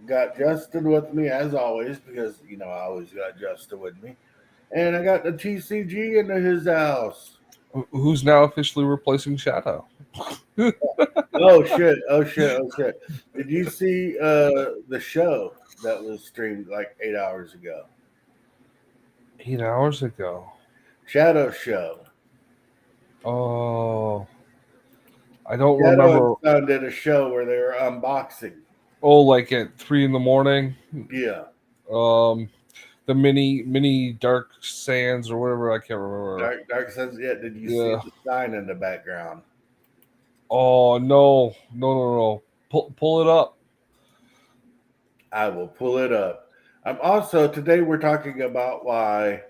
got Justin with me as always because I always got Justin with me, and I got the TCG into his house. Who's now officially replacing Shadow? Oh shit! Oh shit! Oh shit! Did you see the show that was streamed like 8 hours ago? 8 hours ago. Shadow show. Oh, I don't Shadow and remember. Son did a show where they were unboxing. Oh, like at 3 in the morning. Yeah, Um, the mini Dark Sands or whatever. I can't remember. Dark Sons. Yeah, did you see Yeah. the sign in the background? Oh no. Pull it up. I will pull it up. Also today we're talking about why.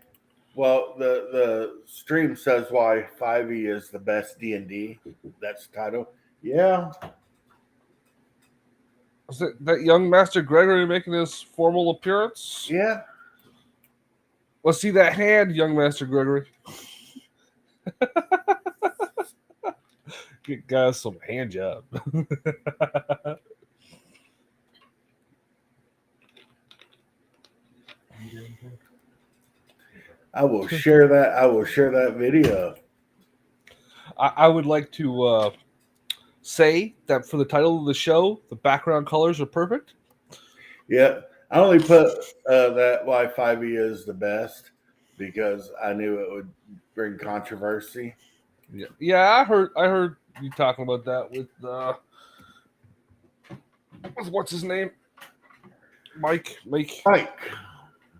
Well, the stream says why 5e is the best D&D. That's the title. Yeah, Is it that young Master Gregory making his formal appearance? yeah. Let's see that hand, young Master Gregory. Get guys some hand job. I will share that. I will share that video. I would like to say that for the title of the show, the background colors are perfect. Yeah, I only put that why 5e is the best because I knew it would bring controversy. Yeah, I heard you talking about that with what's his name? Mike. Mike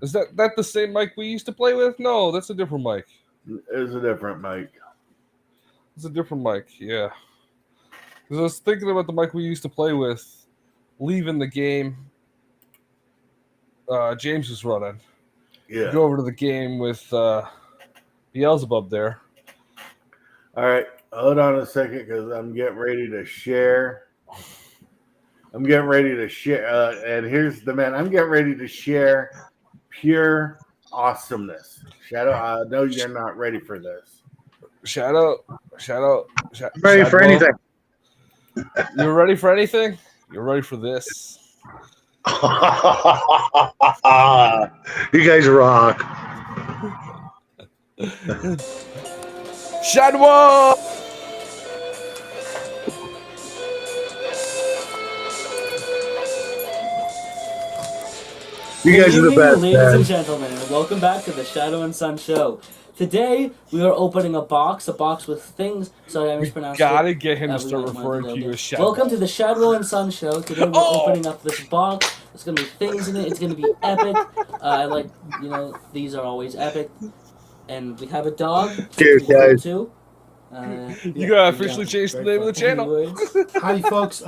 Is that the same Mike we used to play with? No, that's a different Mike. is a different Mike. It's a different Mike, yeah. Because I was thinking about the Mike we used to play with leaving the game. James was running. Yeah. Go over to the game with Beelzebub there. All right, hold on a second because I'm getting ready to share. And here's the man. I'm getting ready to share pure awesomeness. Shadow, I know you're not ready for this. Shadow. Ready for anything. You're ready for anything? You're ready for this. You guys rock. Shadow! You guys are the best, ladies man. and gentlemen, and welcome back to the Shadow and Sun Show. Today we are opening a box with things. Sorry, I mispronounced it. Gotta get him to We start might want referring do to that you again. as Shadow. Welcome to the Shadow and Sun Show. Today we're opening up this box. There's gonna be things in it. It's gonna be epic. I like, these are always epic. And we have a dog. Cheers, guys. Too. You gotta officially change the name of the channel. Anyways. Howdy, folks.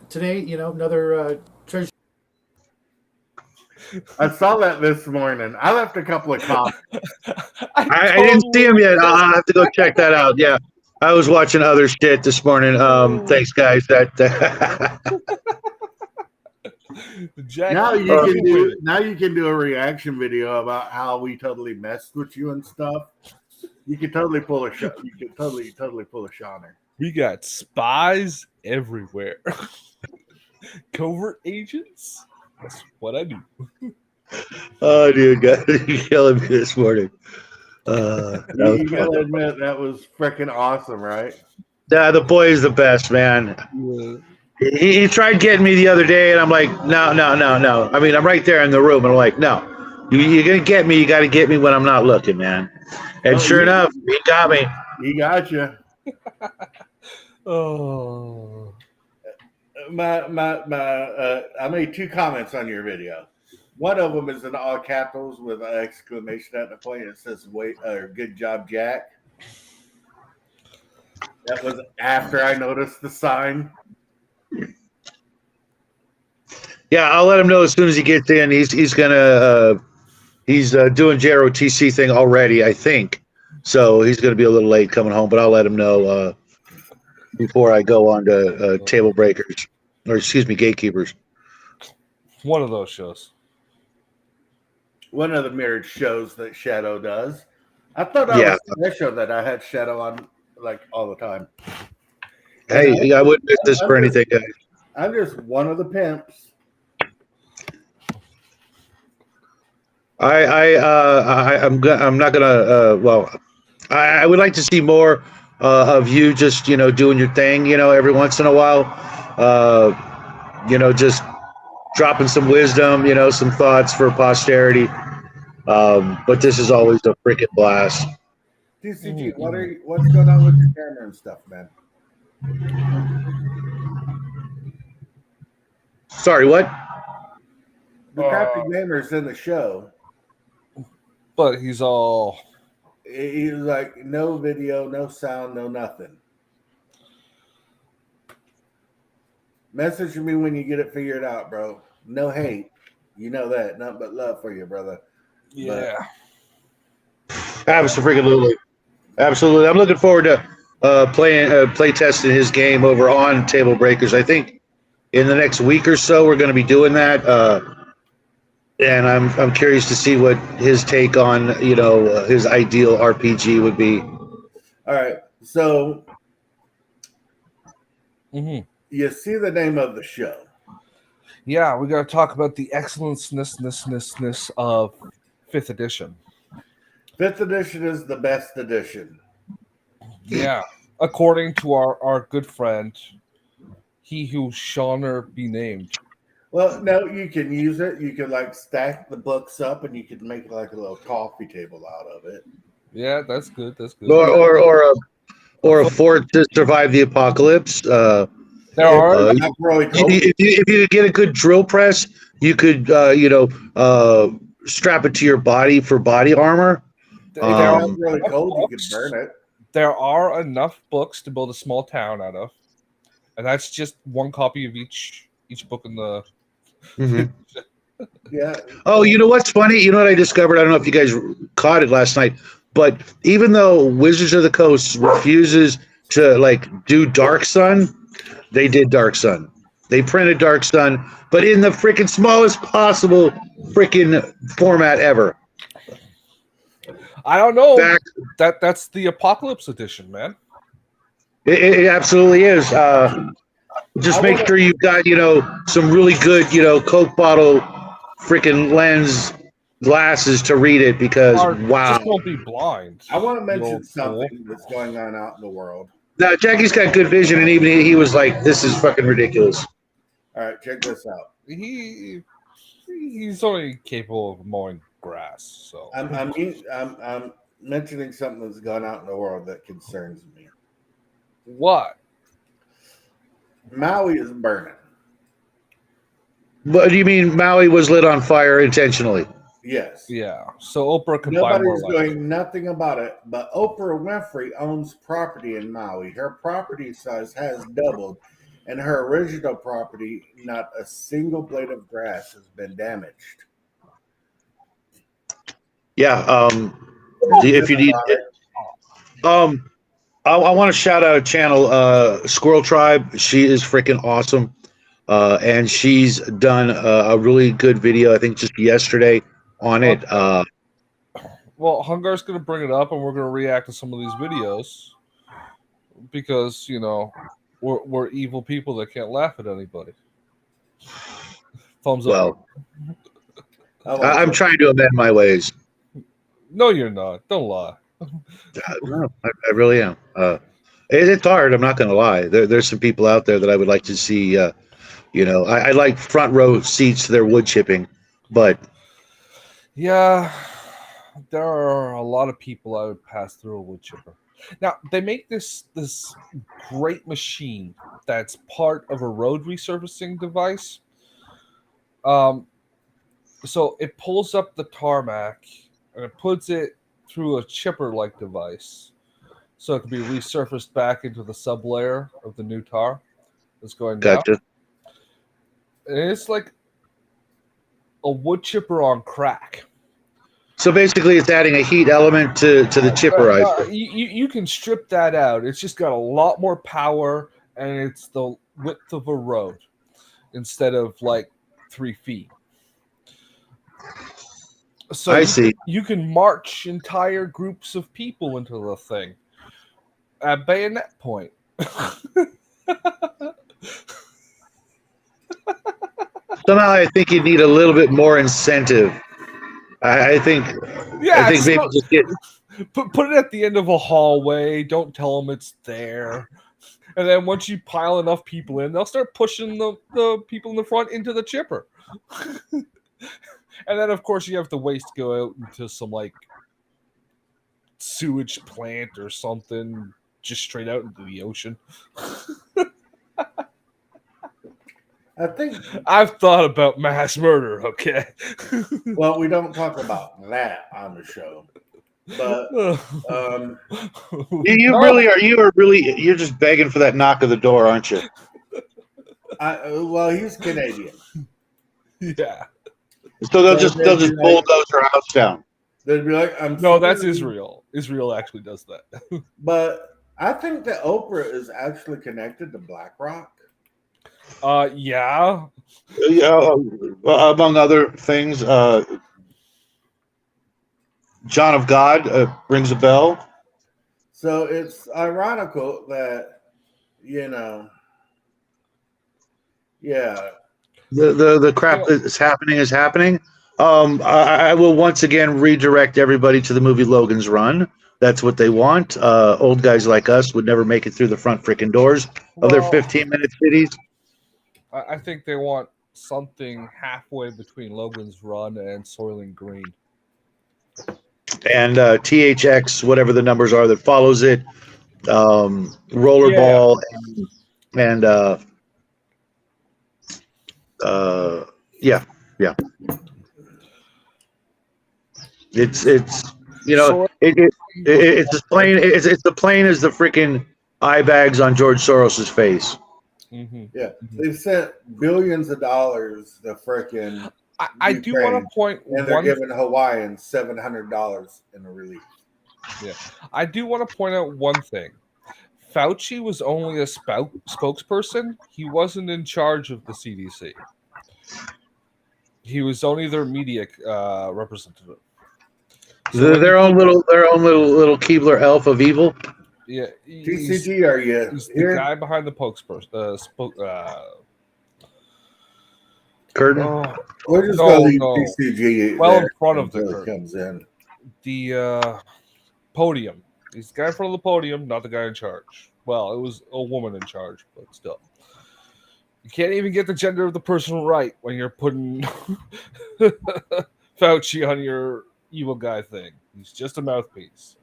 Today, another treasure. I saw that this morning. I left a couple of comments. I didn't see him yet. I'll have to go check that out. Yeah, I was watching other shit this morning. Thanks, guys. Jack, Now you can do a reaction video about how we totally messed with you and stuff. You can totally pull a shot. You can totally pull a Shawner. we got spies everywhere. Covert agents? That's what I do. Oh, dude, guys, you're killing me this morning. You gotta admit that was freaking awesome, right? Yeah, the boy is the best, man. He tried getting me the other day, and I'm like, no. I mean, I'm right there in the room, and I'm like, no. You're gonna get me. You got to get me when I'm not looking, man. And sure enough, he got me. He got you. Oh. I made 2 comments on your video. One of them is in all capitals with an exclamation at the point. It says "Wait" or "Good job, Jack." That was after I noticed the sign. Yeah, I'll let him know as soon as he gets in. He's doing JROTC thing already, I think. So he's gonna be a little late coming home, but I'll let him know before I go on to Table Breakers, or excuse me, Gatekeepers. One of those shows. One of the mirrored shows that Shadow does. I thought I was special that I had Shadow on like all the time. Hey, I wouldn't miss this for anything, guys. I'm just one of the pimps. I'm not gonna. I would like to see more of you just doing your thing every once in a while. Just dropping some wisdom, some thoughts for posterity. But this is always a freaking blast. TCG, what's going on with your camera and stuff, man? Sorry, what? The Crafty Gamer's in the show. But he's all. He was like, no video, no sound, no nothing. Message me when you get it figured out, bro. No hate. You know that. Nothing but love for you, brother. Yeah. Absolutely. Absolutely. I'm looking forward to play testing his game over on Table Breakers. I think in the next week or so we're going to be doing that. And I'm curious to see what his take on his ideal RPG would be. All right. So you see the name of the show. Yeah, we got to talk about the excellence of 5th edition. 5th edition is the best edition. Yeah, according to our good friend, he who shall be named. Well, no, you can use it. You can like stack the books up, and you can make like a little coffee table out of it. Yeah, that's good. That's good. Or a fort to survive the apocalypse. There are really cool. If you get a good drill press, you could strap it to your body for body armor. Really cold. You can burn it. There are enough books to build a small town out of, and that's just one copy of each book in the. Mm-hmm. Yeah. Oh, you know what's funny? You know what I discovered? I don't know if you guys caught it last night, but even though Wizards of the Coast refuses to do Dark Sun, they did Dark Sun. They printed Dark Sun, but in the freaking smallest possible freaking format ever. I don't know. That's the Apocalypse edition, man. It absolutely is. Just make sure you've got some really good Coke bottle freaking lens glasses to read it because wow. Just don't be blind. I want to mention something that's going on out in the world. Now Jackie's got good vision, and even he was like, "This is fucking ridiculous." All right, check this out. He's only capable of mowing grass, so I'm mentioning something that's gone out in the world that concerns me. What? Maui is burning. But do you mean Maui was lit on fire intentionally? Yes. Yeah. So Oprah could buy more Nobody's land. doing nothing about it, but Oprah Winfrey owns property in Maui. Her property size has doubled, and her original property, not a single blade of grass has been damaged. Yeah. If you need it. I want to shout out a channel, Squirrel Tribe. She is freaking awesome. And she's done a really good video, I think just yesterday on it. Well, Hungar's going to bring it up, and we're going to react to some of these videos because, we're evil people that can't laugh at anybody. Thumbs up. Well, I'm trying to amend my ways. No, you're not. Don't lie. No, I really am. It's hard. I'm not going to lie. There's some people out there that I would like to see. I like front row seats to their wood chipping, but yeah, there are a lot of people I would pass through a wood chipper. Now they make this great machine that's part of a road resurfacing device. So it pulls up the tarmac and it puts it through a chipper-like device, so it can be resurfaced back into the sublayer of the new tar that's going down. gotcha. And it's like a wood chipper on crack. So basically, it's adding a heat element to the chipperizer. You can strip that out. It's just got a lot more power, and it's the width of a road instead of 3 feet. So I see. You can march entire groups of people into the thing at bayonet point. somehow I think you need a little bit more incentive. I think Yeah, maybe just get put it at the end of a hallway. Don't tell them it's there. And then once you pile enough people in, they'll start pushing the people in the front into the chipper. And then, of course, you have the waste go out into some, like, sewage plant or something, just straight out into the ocean. I think. I've thought about mass murder, okay? Well, we don't talk about that on the show, but you really are. You're just begging for that knock of the door, aren't you? well, he's Canadian. Yeah. So they'll just bulldoze her house down. They'd be like, No, that's Israel. Israel actually does that. But I think that Oprah is actually connected to BlackRock. Yeah. Yeah, among other things, John of God rings a bell. So it's ironical that, The crap that's happening is happening. I will once again redirect everybody to the movie Logan's Run. That's what they want. Old guys like us would never make it through the front freaking doors of their 15-minute cities. I think they want something halfway between Logan's Run and Soylent Green. And THX, whatever the numbers are that follows it, Rollerball, and yeah. It's it's as plain it's the plain as the freaking eye bags on George Soros's face. Mm-hmm. Yeah, they've sent billions of dollars to frickin' I do want to point and they're giving Hawaiians $700 in a relief. Yeah, I do want to point out one thing. Fauci was only a spokesperson. He wasn't in charge of the CDC. He was only their media representative. So their own little Keebler elf of evil. Yeah, TCG, are you he's here? the guy behind the Curtain. We're just No, going to leave no. TCG Well, there in front of the until it curtain. comes in. The podium. He's the guy in front of the podium, not the guy in charge. Well, it was a woman in charge, but still. You can't even get the gender of the person right when you're putting Fauci on your evil guy thing. He's just a mouthpiece.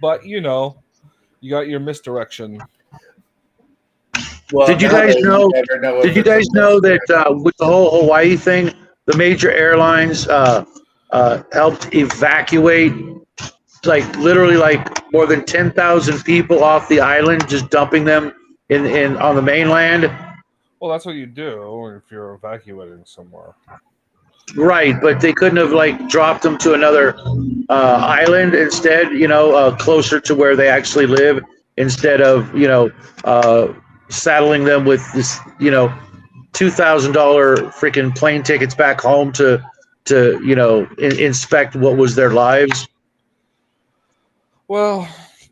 But, you got your misdirection. Well, Did you guys know? Did you guys know that with the whole Hawaii thing, the major airlines helped evacuate, literally more than 10,000 people off the island, just dumping them in on the mainland? Well, that's what you do if you're evacuating somewhere. Right, but they couldn't have dropped them to another island instead, closer to where they actually live, instead of saddling them with this $2,000 freaking plane tickets back home to inspect what was their lives. Well,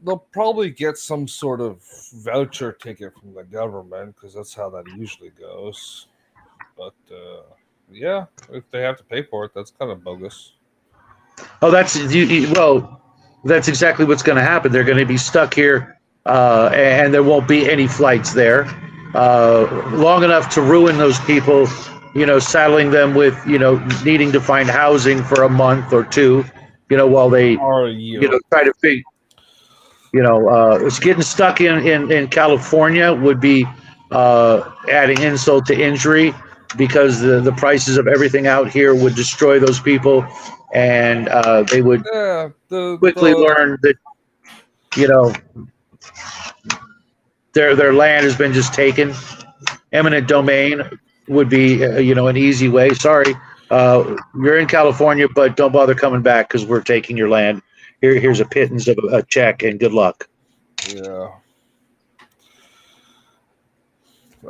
they'll probably get some sort of voucher ticket from the government because that's how that usually goes. But yeah, if they have to pay for it, that's kind of bogus. Oh, that's exactly what's going to happen. They're going to be stuck here, and there won't be any flights there long enough to ruin those people. Saddling them with needing to find housing for a month or two. While they Or a year. try to figure. It's getting stuck in California would be adding insult to injury, because the prices of everything out here would destroy those people, and they would quickly learn that their land has been just taken. Eminent domain would be an easy way. Sorry, you're in California, but don't bother coming back because we're taking your land. Here's a pittance of a check, and good luck. Yeah.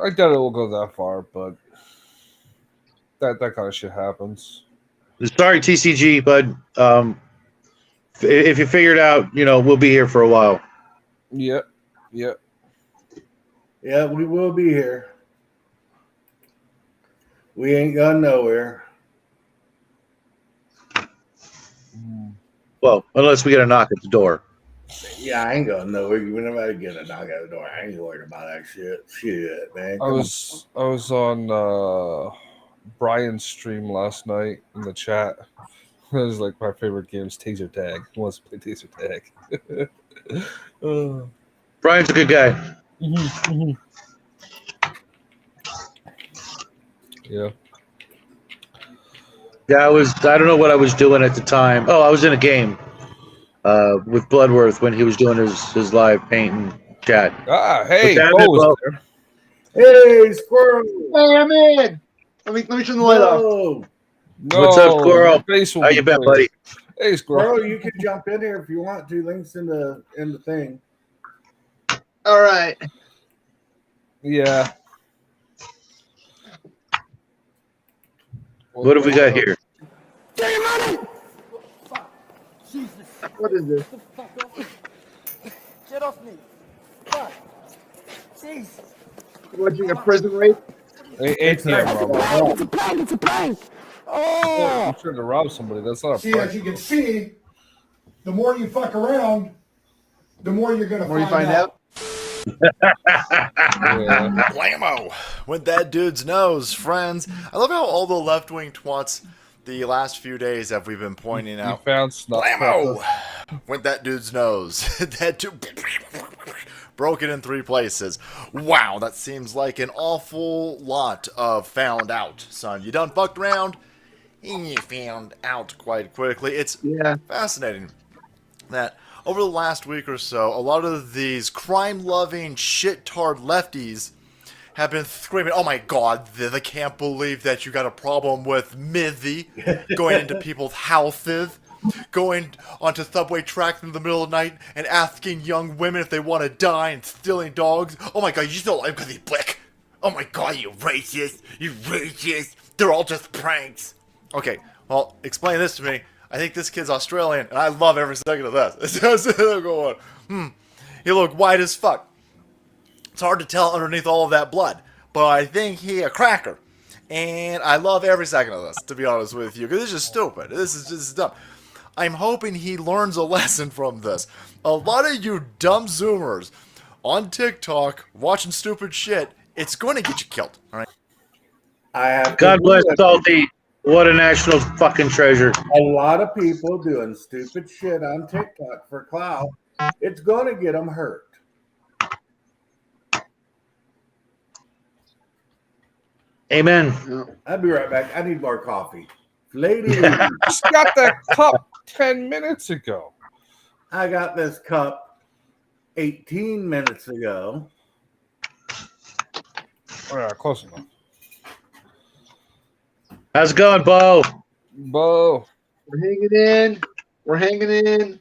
I doubt it will go that far, but that kind of shit happens. Sorry, TCG, bud. If you figure it out, we'll be here for a while. Yep. Yeah, we will be here. We ain't gone nowhere. Well, unless we get a knock at the door. Yeah, I ain't going nowhere. Whenever I get a knock at the door, I ain't worried about that shit. Shit, man. I was on Brian's stream last night in the chat. It was like my favorite game is Taser Tag. He wants to play Taser Tag. Brian's a good guy. Yeah. Yeah, I don't know what I was doing at the time. Oh, I was in a game with Bloodworth when he was doing his live painting chat. Ah, hey, But Bo was that- there. Hey, squirrel! Hey, I'm in. Let me turn the light off. Whoa. What's up, Squirrel? your face will How be you been, clear. buddy? Hey, Squirrel. Squirrel, you can jump in here if you want to. Links in the thing. All right. Yeah. What have we got here? What is this? Get off me. Fuck. Jeez. Watching a prison rape? ATM robbery. It's a prank. It's a prank. Oh, I'm trying to rob somebody. That's not a See, as prank. you can see, the more you fuck around, the more you're gonna More you find find out? Yeah. Blammo! With that dude's nose, friends. I love how all the left-wing twats the last few days have we been pointing You out. found snot. Blammo! With that dude's nose. That dude broken in 3 places. Wow, that seems like an awful lot of found out, son. You done fucked around, and you found out quite quickly. It's Yeah. fascinating that over the last week or so, a lot of these crime-loving, shit-tard lefties have been screaming, oh my god, they can't believe that you got a problem with Mithy going into people's houses, going onto subway tracks in the middle of the night and asking young women if they want to die and stealing dogs. Oh my god, you still like because he's black. Oh my god, you racist. You racist. They're all just pranks. Okay, well, explain this to me. I think this kid's Australian, and I love every second of this. They're going, he look white as fuck. It's hard to tell underneath all of that blood, but I think he a cracker. And I love every second of this, to be honest with you, because this is stupid. This is just dumb. I'm hoping he learns a lesson from this. A lot of you dumb Zoomers on TikTok watching stupid shit, it's going to get you killed, all right? I have God to bless admit, Salty. What a national fucking treasure. a lot of people doing stupid shit on TikTok for clout. It's going to get them hurt. Amen. I'll be right back. I need more coffee. Lady, Just got that cup 10 minutes ago. I got this cup 18 minutes ago. Oh, yeah, close enough. How's it going, Bo? Bo. We're hanging in. We're hanging in.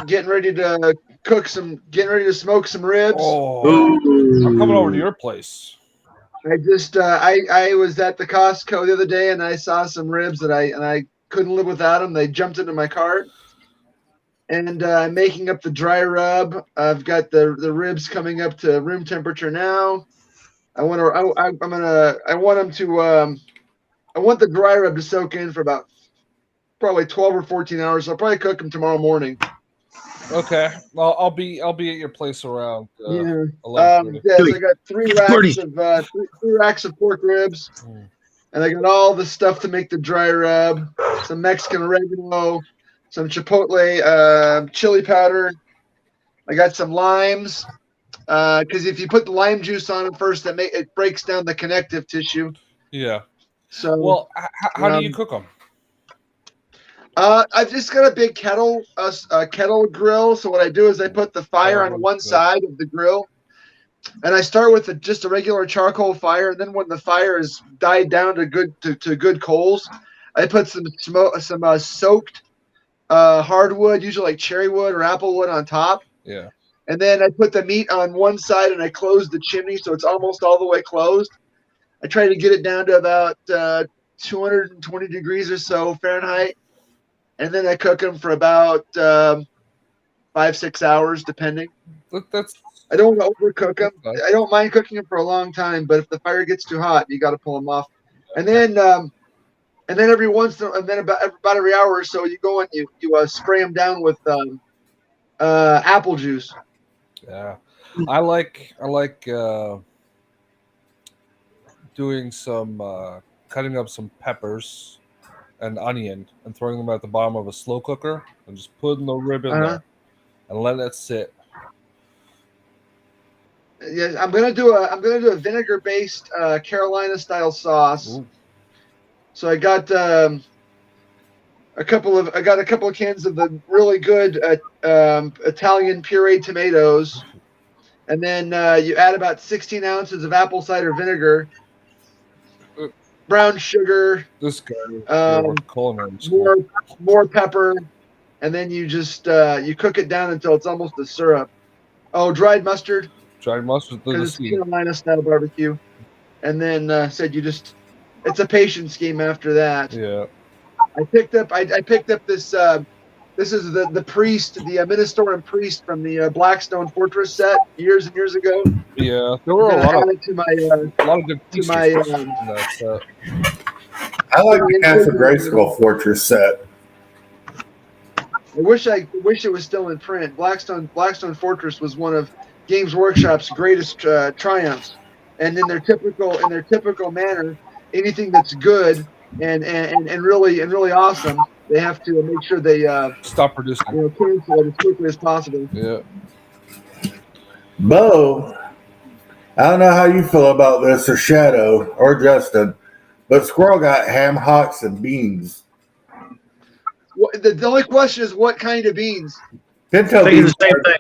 Getting ready to getting ready to smoke some ribs. Oh, I'm coming over to your place. I just I was at the Costco the other day and I saw some ribs that I couldn't live without them. They jumped into my cart, and I'm making up the dry rub. I've got the ribs coming up to room temperature now. I want the dry rub to soak in for about probably 12 or 14 hours. I'll probably cook them tomorrow morning. Okay. Well, I'll be at your place around Yeah. 11:30. So I got three racks of pork ribs, and I got all the stuff to make the dry rub, some Mexican oregano, some chipotle chili powder. I got some limes, because if you put the lime juice on it first, it breaks down the connective tissue. Yeah. So Well, how do you cook them? I've just got a big kettle grill. So what I do is I put the fire on one side of the grill, and I start with just a regular charcoal fire. And then when the fire is died down to good coals, I put some soaked hardwood, usually like cherry wood or apple wood, on top. Yeah. And then I put the meat on one side, and I close the chimney so it's almost all the way closed. I try to get it down to about 220 degrees or so Fahrenheit. And then I cook them for about 5-6 hours, depending. That's I don't want to overcook them. Okay. I don't mind cooking them for a long time, but if the fire gets too hot, you got to pull them off. And then every once in, and then about every hour or so, you go and you spray them down with apple juice. Yeah, I like doing some cutting up some peppers and onion and throwing them at the bottom of a slow cooker and just putting the rib in there and letting it sit. Yeah, I'm gonna do a vinegar based Carolina style sauce. Ooh. So I got a couple of cans of the really good Italian pureed tomatoes, and then you add about 16 ounces of apple cider vinegar, brown sugar, This guy culinary school. more pepper, and then you just you cook it down until it's almost a syrup. Oh, dried mustard. Dried mustard to the Because it's sea. Carolina style barbecue, and then it's a patient scheme after that. Yeah. I picked up this this is the priest, the Ministoran priest from the Blackstone Fortress set years and years ago. Yeah, there were I'm a gonna lot add it to my of good to pieces my in that set. I like the Castle Grayskull Fortress set. I wish it was still in print. Blackstone Fortress was one of Games Workshop's greatest triumphs, and in their typical manner, anything that's good and really awesome, they have to make sure they Stop producing. cancel it as quickly as possible. Yeah. Bo, I don't know how you feel about this, or Shadow, or Justin, but Squirrel got ham hocks and beans. The only question is what kind of beans. Pinto Thinking beans. the same thing.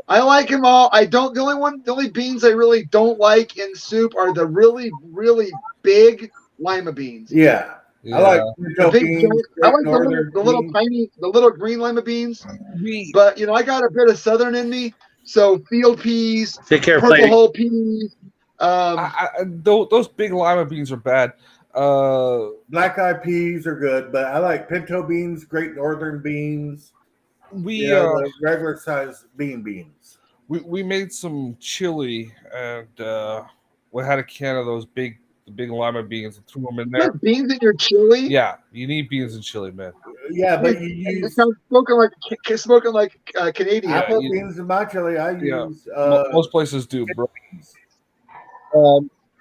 I like them all. The only beans I really don't like in soup are the really, really big lima beans. Yeah. Yeah. I like pinto The big beans. giant- I like Northern the little beans. tiny, the little green lima beans. We, But I got a bit of southern in me, so field peas, Take care, purple lady. hull peas. those big lima beans are bad. Black eyed peas are good, but I like pinto beans, Great Northern beans. The regular size beans. We made some chili and we had a can of those big lima beans and threw them in You there. put beans in your chili. Yeah, you need beans in chili, man. Yeah, but you It use sounds smoking like Canadian. I put you- beans in my chili. I Yeah. use Most places do, bro.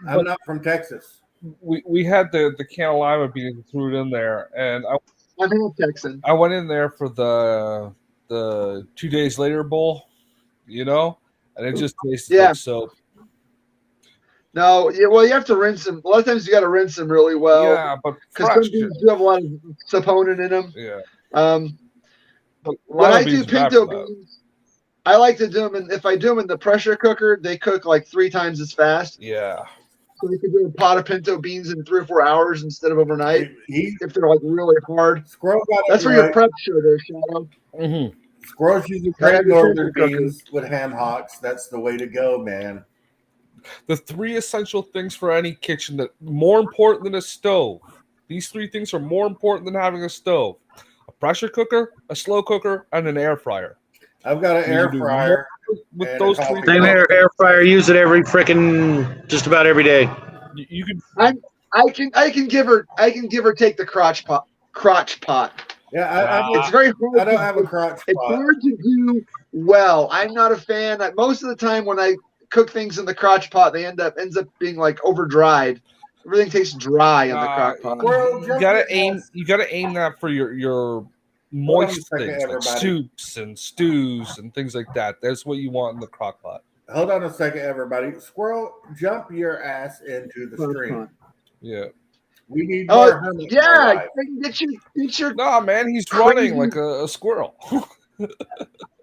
I'm not from Texas. We had the can of lima beans and threw it in there, and I'm half Texan. I went in there for the 2 days later bowl, and it just tasted Yeah. like soap. No, well, you have to rinse them. A lot of times you got to rinse them really well. Yeah, but Because fresh. some beans do have a lot of saponin in them. Yeah. When Lima I do beans are bad pinto for that. beans, I like to do them. And if I do them in the pressure cooker, they cook like 3 times as fast. Yeah. So you can do a pot of pinto beans in 3 or 4 hours instead of overnight. He If they're like really hard, Squirrel got that's it for your right. prep show, there, Shadow. Mm-hmm. Squirrel's using Gotta Great have your Northern pressure cooker. beans with ham hocks. That's the way to go, man. The 3 essential things for any kitchen that more important than a stove. These 3 things are more important than having a stove: a pressure cooker, a slow cooker, and an air fryer. I've got an You air do fryer. With And those a 3 coffee Same things, air fryer. Use it just about every day. you can. I can give her take the crotch pot. Yeah, It's very hard. I don't have a crotch It's pot. hard to do well. I'm not a fan. Most of the time when I cook things in the crotch pot, they ends up being like over dried. Everything tastes dry in the crock pot. Squirrel, You jump gotta your aim. ass. You gotta aim that for your on a moist second, things like everybody. soups and stews and things like that. That's what you want in the crock pot. Hold on a second, everybody. Squirrel, jump your ass into the stream. Yeah. We need more Oh hermits in yeah, our life. get your. Nah, man, he's Crazy. running like a squirrel.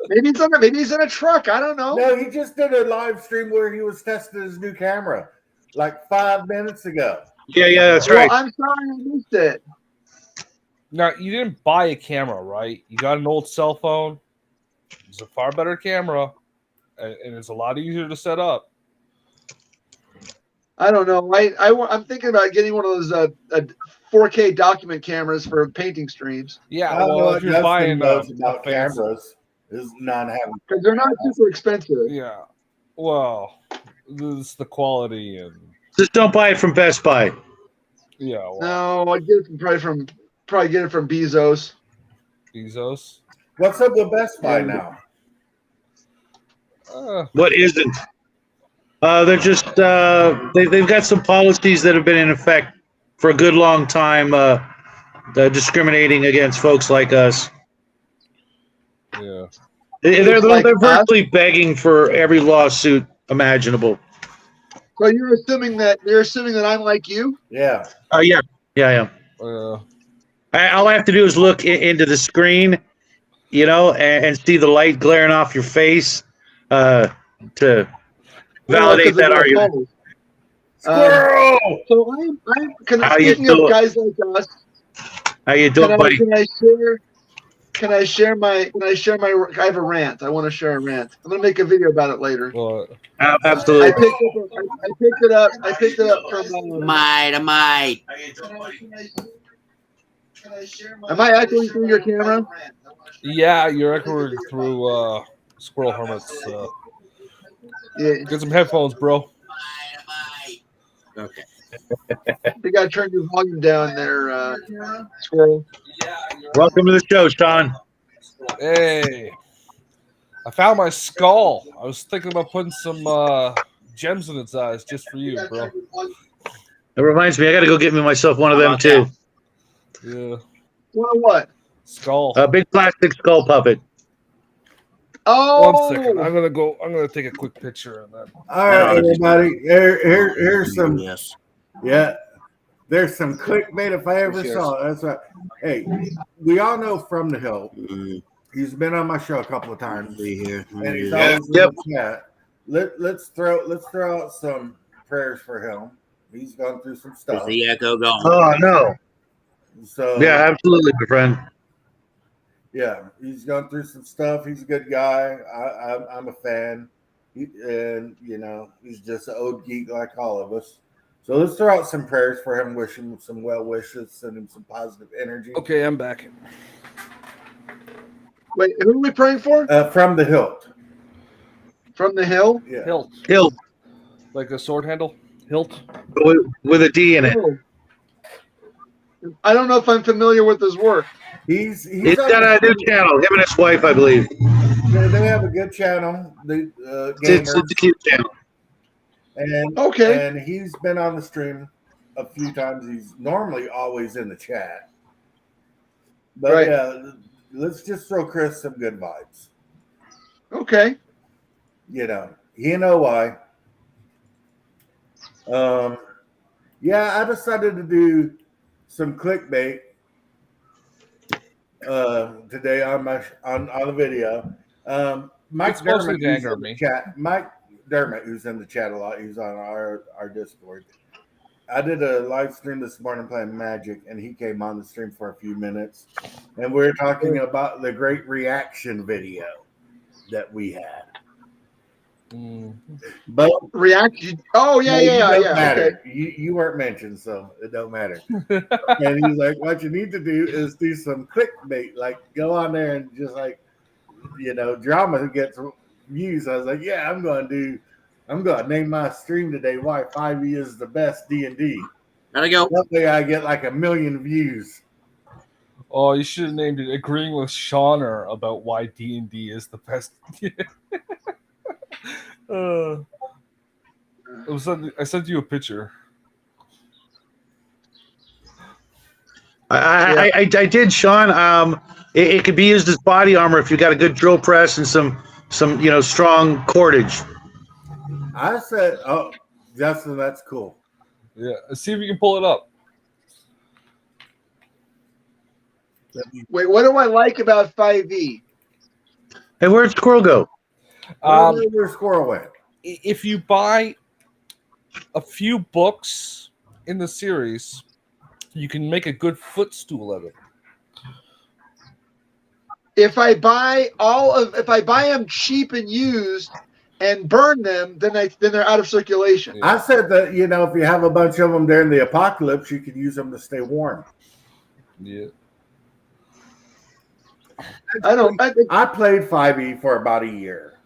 Maybe he's in a truck. I don't know. No, he just did a live stream where he was testing his new camera like 5 minutes ago. Yeah, that's Well, right. I'm sorry I missed it. Now, you didn't buy a camera, right? You got an old cell phone. It's a far better camera, and it's a lot easier to set up. I don't know. I'm thinking about getting one of those 4K document cameras for painting streams. Yeah, I don't know well, what if you're Justin buying knows a about fancy, cameras. is not having. Because they're not super expensive. Yeah. Well, this the quality and Just don't buy it from Best Buy. yeah. Well, No, I get it probably get it from Bezos. Bezos. What's up with Best Buy now? What isn't? They're just they've got some policies that have been in effect for a good long time, discriminating against folks like us. Yeah. They're Like virtually begging for every lawsuit imaginable. So you're assuming that I'm like you? Yeah. Yeah, I am. All I have to do is look into the screen, and see the light glaring off your face to validate that argument. Squirrel! So speaking of guys like us, How you doing, buddy? Can I share my? I have a rant. I want to share a rant. I'm gonna make a video about it later. Well, Absolutely. I picked it up from. Am I echoing through your camera? yeah, you're echoing through Squirrel Hermit's. Yeah. Get some headphones, bro. Okay. You gotta turn your volume down there, Squirrel. Welcome to the show, Sean. Hey, I found my skull. I was thinking about putting some gems in its eyes just for you, bro. It reminds me, I got to go get myself one of them too. Yeah. What? Skull. A big plastic skull puppet. Oh. 1 second. I'm gonna take a quick picture of that. All right, everybody. Here's some. Yes. Yeah. There's some clickbait if I ever saw it. That's right. Hey, we all know From the Hill. He's been on my show a couple of times. And he's always in the chat. Let's throw out some prayers for him. He's gone through some stuff. Is the echo going? Oh no. So Yeah, absolutely, my friend. yeah, he's gone through some stuff. He's a good guy. I'm a fan. And he's just an old geek like all of us. So let's throw out some prayers for him, wish him some well wishes, send him some positive energy. Okay, I'm back. Wait, who are we praying for? From the Hilt. From the Hill? Yeah. Hilt. Hilt. Like a sword handle? Hilt? With a D in it. Oh. I don't know if I'm familiar with his work. He's got a new channel. Him and his wife, I believe. They have a good channel. It's a cute channel. And he's been on the stream a few times. He's normally always in the chat. But yeah, let's just throw Chris some good vibes. Okay. He know why. Yeah, I decided to do some clickbait today on the video. Mike Dermott, who's in the chat. Mike Dermott, who's in the chat a lot, he's on our Discord. I did a live stream this morning playing Magic, and he came on the stream for a few minutes, and we were talking about the great reaction video that we had. But reaction. Oh yeah. Matter. Okay. You weren't mentioned, so it don't matter. And he's like, what you need to do is do some clickbait, like go on there and just drama gets views. I was like, yeah, I'm gonna name my stream today why 5e is the best D&D. Gotta go. That way I get like 1 million views. Oh, you should have named it "Agreeing with Shauner about why D&D is the best." I sent you a picture. I did, Sean. It could be used as body armor if you got a good drill press and some strong cordage. I said, oh, Justin, that's cool. Yeah, see if you can pull it up. Wait, what do I like about 5e? Hey, where'd Squirrel go? Where Squirrel went? If you buy a few books in the series, you can make a good footstool of it. If I buy them cheap and used and burn them, then they're out of circulation. I said that if you have a bunch of them during the apocalypse, you could use them to stay warm. Yeah. I played 5e for about a year,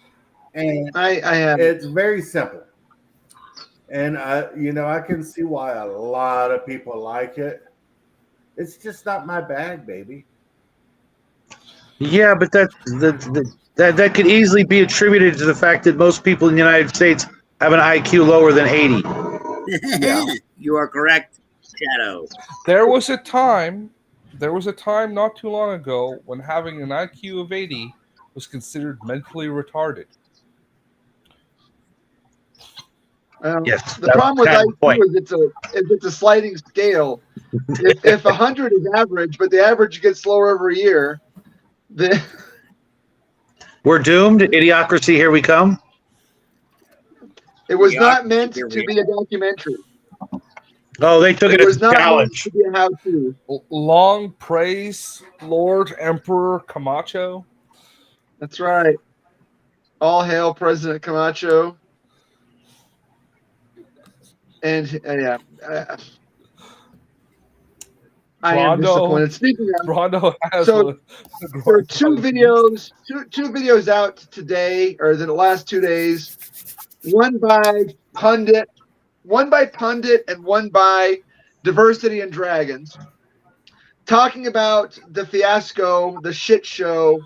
and I have. it's very simple. And I can see why a lot of people like it. It's just not my bag, baby. Yeah, but that could easily be attributed to the fact that most people in the United States have an IQ lower than 80. Yeah. You are correct, Shadow. There was a time not too long ago when having an IQ of 80 was considered mentally retarded. Yes, The problem with IQ is it's a sliding scale. If 100 is average, but the average gets lower every year, then we're doomed. Idiocracy, here we come. it was not meant to be a documentary. Oh, they took it was as a not meant challenge. to be a how-to. Long praise, Lord Emperor Camacho. That's right. All hail President Camacho. And I am disappointed. Speaking of, Rondo has so there are two videos out today, or the last 2 days. One by Pundit, and one by Diversity and Dragons, talking about the fiasco, the shit show,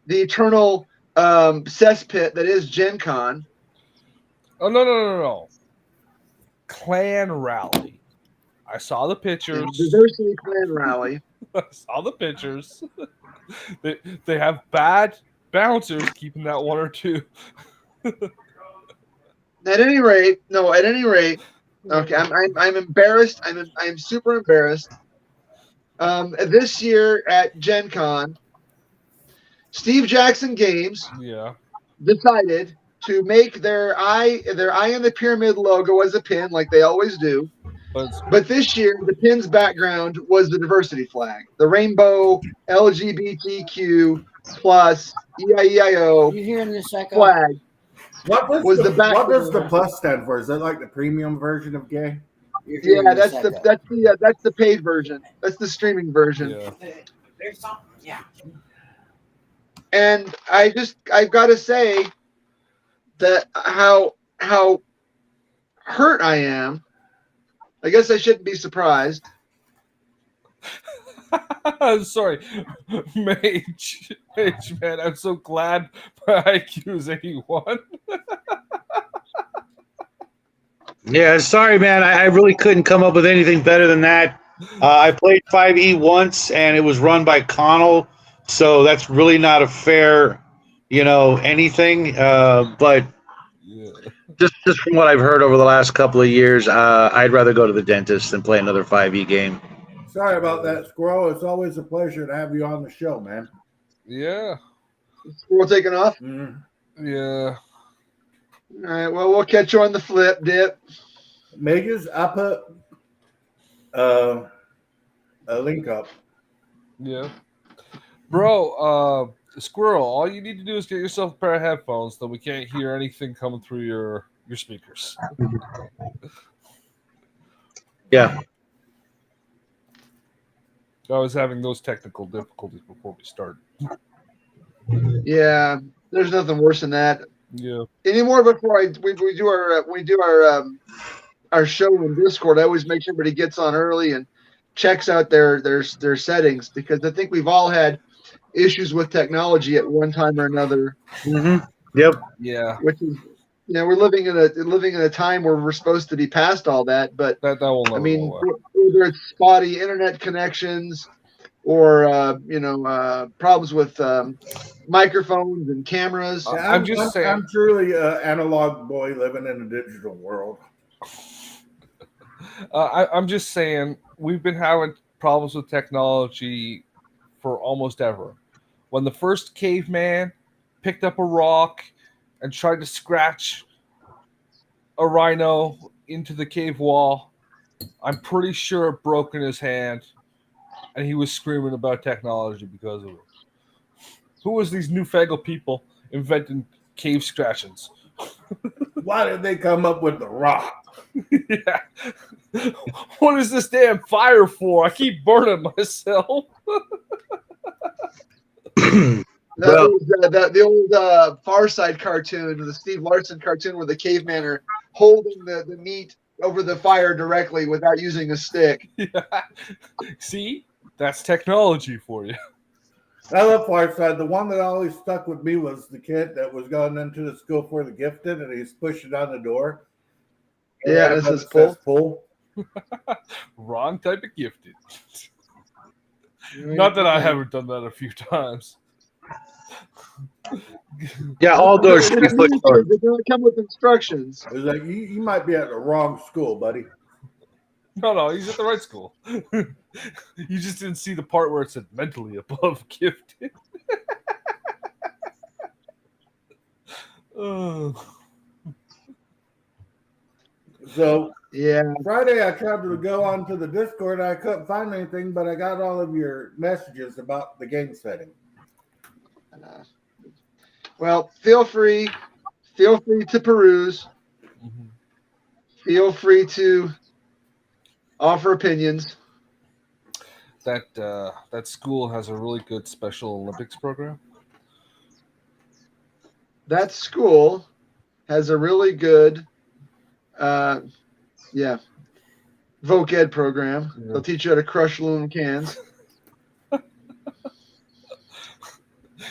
the eternal cesspit that is Gen Con. Oh no! Clan rally. I saw the pictures. Diversity clan rally. I saw the pictures. they have bad bouncers keeping that one or two. At any rate, okay, I'm embarrassed. I'm super embarrassed. This year at Gen Con, Steve Jackson Games decided to make their eye in the pyramid logo as a pin, like they always do. But this year, the pin's background was the diversity flag, the rainbow LGBTQ plus EIEIO flag. What does the plus stand for? Is that like the premium version of gay? Yeah, that's the paid version. That's the streaming version. There's something, yeah. And I've got to say that how hurt I am. I guess I shouldn't be surprised. I'm sorry, Mage, man. I'm so glad my IQ is 81. Yeah, sorry, man. I really couldn't come up with anything better than that. I played 5e once, and it was run by Connell, so that's really not a fair, anything. But just from what I've heard over the last couple of years, I'd rather go to the dentist than play another 5e game. Sorry about that, Squirrel. It's always a pleasure to have you on the show, man. Yeah. Squirrel taking off? Yeah. All right, well, we'll catch you on the flip, Dip. Megas, I put a link up. Yeah. Bro, Squirrel, all you need to do is get yourself a pair of headphones so we can't hear anything coming through your speakers. Yeah. I was having those technical difficulties before we started. Yeah, there's nothing worse than that. Yeah. Anymore before we do our show in Discord, I always make sure everybody gets on early and checks out their settings, because I think we've all had issues with technology at one time or another. Mm-hmm. Yep. Yeah. Which is, we're living in a time where we're supposed to be past all that, but that will never I mean, go away. whether it's spotty internet connections or problems with microphones and cameras. I'm just saying. I'm truly an analog boy living in a digital world. I'm just saying we've been having problems with technology for almost ever. When the first caveman picked up a rock and tried to scratch a rhino into the cave wall, I'm pretty sure it broke in his hand, and he was screaming about technology because of it. Who was these newfangled people inventing cave scratchings? Why did they come up with the rock? Yeah. What is this damn fire for? I keep burning myself. Well- The old Far Side cartoon, the Steve Larson cartoon, where the cavemen are holding the meat over the fire directly without using a stick. See, that's technology for you. I love Farside. The one that always stuck with me was the kid that was going into the school for the gifted, and he's pushing on the door. Yeah, And this it is says pull. pull. Wrong type of gifted. Not that I haven't done that a few times. Yeah, all doors should be pushed on. They don't come with instructions. It was like, you might be at the wrong school, buddy. No, he's at the right school. You just didn't see the part where it said mentally above gifted. Oh. So Yeah. Friday, I tried to go onto the Discord. I couldn't find anything, but I got all of your messages about the game setting. Well, feel free to peruse. Mhm. Feel free to offer opinions. That school has a really good Special Olympics program. That school has a really good, voc ed program. Yeah. They'll teach you how to crush aluminum cans.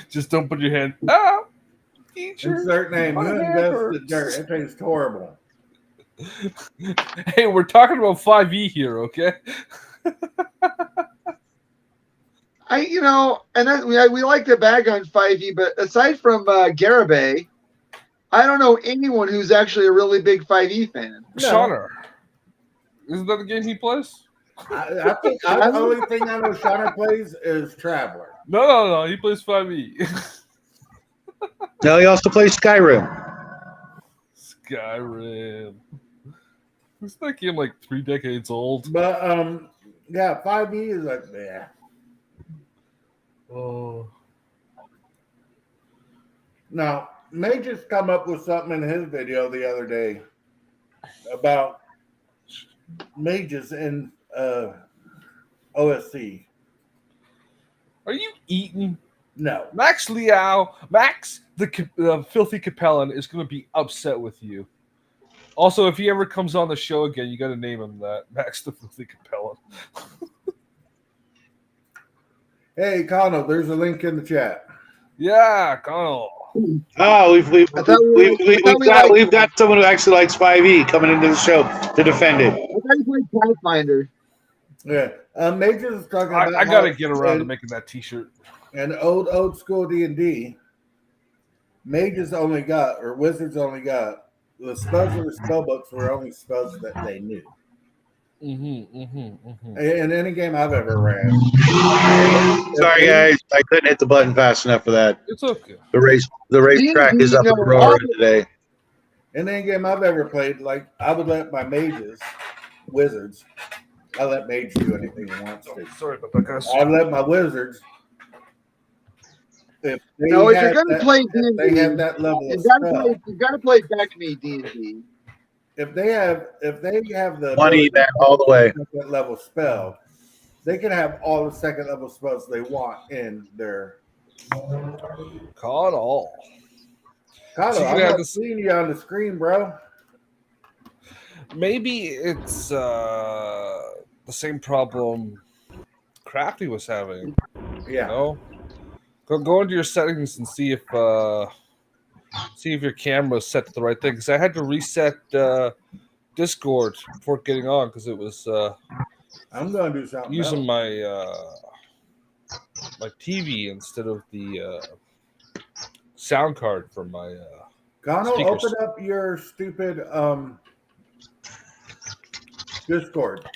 Just don't put your hand. Ah, teacher. Insert name. my You hand invest the hurts. dirt. It tastes horrible. Hey, we're talking about 5e here, okay? We like to bag on 5e, but aside from Garibay, I don't know anyone who's actually a really big 5e fan. Shauner. Isn't that the game he plays? I think the only thing I know Shauner plays is Traveler. No. He plays 5e. No, he also plays Skyrim. Skyrim. Isn't that game like 3 decades old? But yeah, 5e is like, yeah. Oh. Now, May just come up with something in his video the other day about mages in OSC. Are you eating? No. Max, the filthy Capellan, is going to be upset with you. Also, if he ever comes on the show again, you got to name him that. Max the filthy Capellan. Hey, Connell, there's a link in the chat. Yeah, Connell. Oh, we've got someone who actually likes 5e coming into the show to defend it. I thought you played Pathfinder. Yeah. Majors is talking about I got to how get around to in- making that t-shirt. in old school D&D, mages only got, or wizards only got, the spells in the spell books were only spells that they knew. In any game I've ever ran. Sorry, guys, I couldn't hit the button fast enough for that. It's okay. The racetrack is up and roaring today. In any game I've ever played, like, I would let my mages, wizards, I let mage do anything he wants to. Sorry about that, guys. I let my wizards, if they No, if you're have gonna that- play if they D&D, have that level of you gotta spell. play back me D&D. If they have the Money, man, all the way. second level spell, they can have all the second level spells they want in their. Connell. Connell, So you I'm have not this- seeing you on the screen, bro. Maybe it's the same problem Crafty was having. Yeah. You know? Go into your settings and see if your camera is set to the right thing. Because I had to reset Discord before getting on because it was I'm gonna do something using else. my TV instead of the sound card for my Connell, speakers. open up your stupid Discord.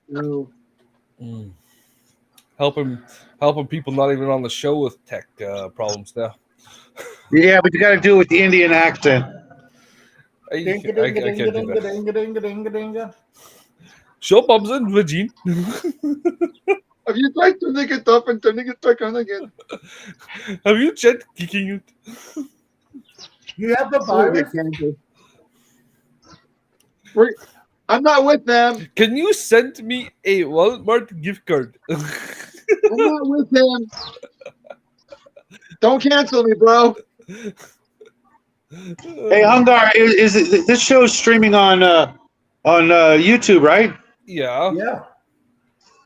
No. helping people not even on the show with tech problems now. Yeah, but you got to do it with the Indian accent. I can't do that. Dinga-dinga-dinga-dinga-dinga-dinga-dinga. Show Bob's in Virgin. Have you tried turning it off and turning it back on again? Have you tried kicking it? You have the virus. I'm not with them. Can you send me a Walmart gift card? I'm not with them. Don't cancel me, bro. Hey, Hungar, is it, this show's streaming on YouTube, right? Yeah.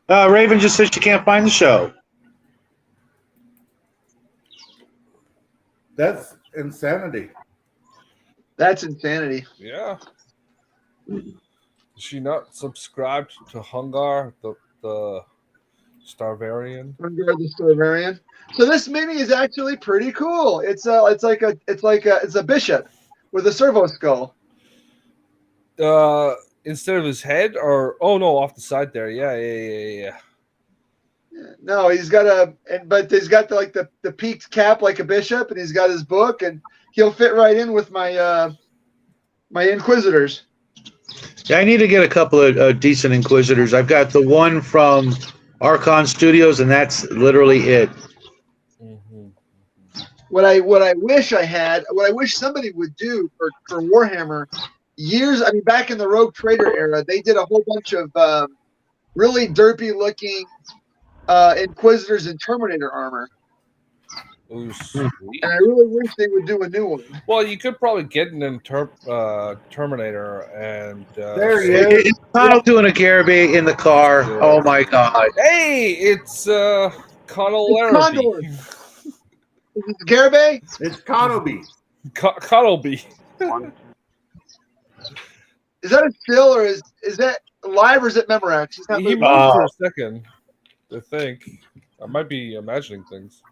Yeah. Raven just said she can't find the show. That's insanity. That's insanity. Yeah. Is she not subscribed to Hungar, the Starvarian? Under the Starvarian. So this mini is actually pretty cool. It's a bishop with a servo skull. Instead of his head, or off the side there. Yeah. No, he's got but he's got the peaked cap like a bishop, and he's got his book, and he'll fit right in with my my Inquisitors. Yeah, I need to get a couple of decent Inquisitors. I've got the one from Archon Studios, and that's literally it. Mm-hmm. What I wish I had, what I wish somebody would do for Warhammer back in the Rogue Trader era, they did a whole bunch of really derpy looking Inquisitors and Terminator armor. Ooh, sweet. And I really wish they would do a new one. Well, you could probably get an Terminator and There he is. It's Connell doing a Garibay in the car. Yeah. Oh my god! Hey, it's Connell It's Condor. Larrabee. Is it Garibay? It's Conoby. Connelby. Is that a still, or is that live, or is it Memorex? He's not He moving. moved for a second, I think. I might be imagining things.